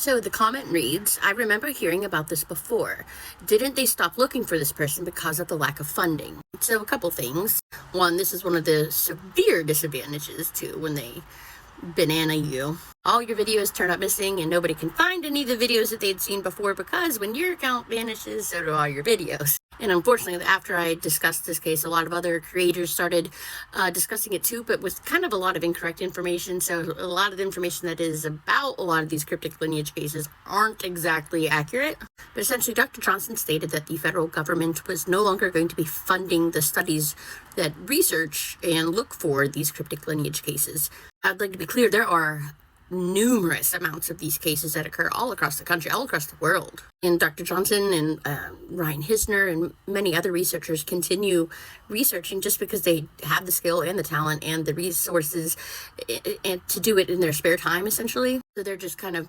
So the comment reads, I remember hearing about this before. Didn't they stop looking for this person because of the lack of funding? So a couple things. One, this is one of the severe disadvantages too when they banana you. All your videos turn up missing and nobody can find any of the videos that they'd seen before because when your account vanishes, so do all your videos. And unfortunately, after I discussed this case, a lot of other creators started discussing it too, but with kind of a lot of incorrect information. So a lot of the information that is about a lot of these cryptic lineage cases aren't exactly accurate. But essentially, Dr. Johnson stated that the federal government was no longer going to be funding the studies that research and look for these cryptic lineage cases. I'd like to be clear, there are numerous amounts of these cases that occur all across the country, all across the world. And Dr. Johnson and Ryan Hisner and many other researchers continue researching just because they have the skill and the talent and the resources and to do it in their spare time, essentially. So they're just kind of,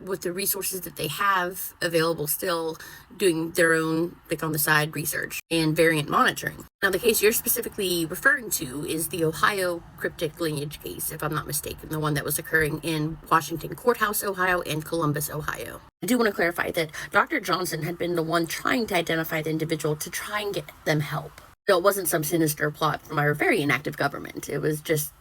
with the resources that they have available still, doing their own, like on the side, research and variant monitoring. Now, the case you're specifically referring to is the Ohio cryptic lineage case, if I'm not mistaken, the one that was occurring in Washington Courthouse, Ohio, and Columbus, Ohio. I do want to clarify that Dr. Johnson had been the one trying to identify the individual to try and get them help. So it wasn't some sinister plot from our very inactive government. It was just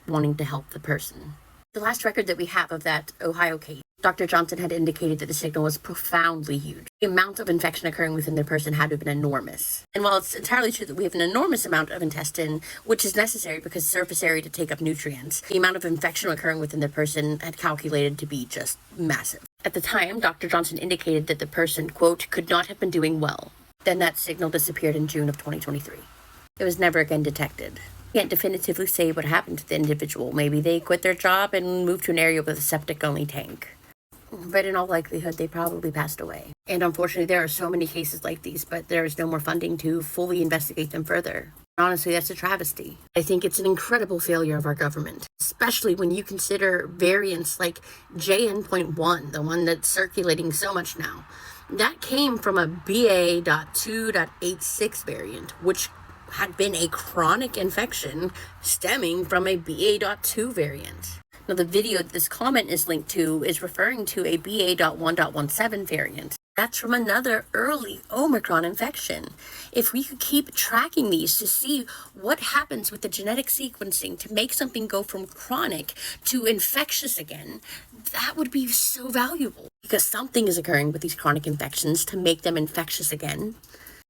wanting to help the person. The last record that we have of that Ohio case, Dr. Johnson had indicated that the signal was profoundly huge. The amount of infection occurring within the person had to have been enormous. And while it's entirely true that we have an enormous amount of intestine, which is necessary because surface area to take up nutrients, the amount of infection occurring within the person had calculated to be just massive. At the time, Dr. Johnson indicated that the person, quote, could not have been doing well. Then that signal disappeared in June of 2023. It was never again detected. Can't definitively say what happened to the individual. Maybe they quit their job and moved to an area with a septic-only tank. But in all likelihood, they probably passed away. And unfortunately, there are so many cases like these, but there is no more funding to fully investigate them further. Honestly, that's a travesty. I think it's an incredible failure of our government, especially when you consider variants like JN.1, the one that's circulating so much now. That came from a BA.2.86 variant, which had been a chronic infection stemming from a BA.2 variant. Now, the video that this comment is linked to is referring to a BA.1.17 variant. That's from another early Omicron infection. If we could keep tracking these to see what happens with the genetic sequencing to make something go from chronic to infectious again, that would be so valuable. Because something is occurring with these chronic infections to make them infectious again.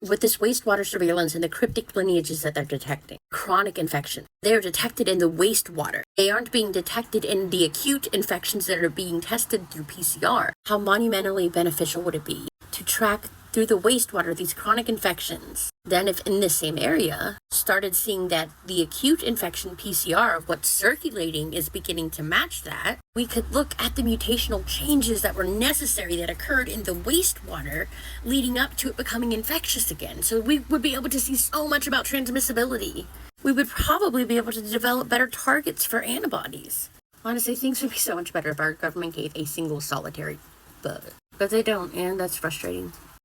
With this wastewater surveillance and the cryptic lineages that they're detecting, chronic infection, they're detected in the wastewater. They aren't being detected in the acute infections that are being tested through PCR. How monumentally beneficial would it be to track through the wastewater these chronic infections? Then if in this same area started seeing that the acute infection PCR of what's circulating is beginning to match that, we could look at the mutational changes that were necessary that occurred in the wastewater leading up to it becoming infectious again. So we would be able to see so much about transmissibility. We would probably be able to develop better targets for antibodies. Honestly, things would be so much better if our government gave a single solitary bug. But they don't, and that's frustrating.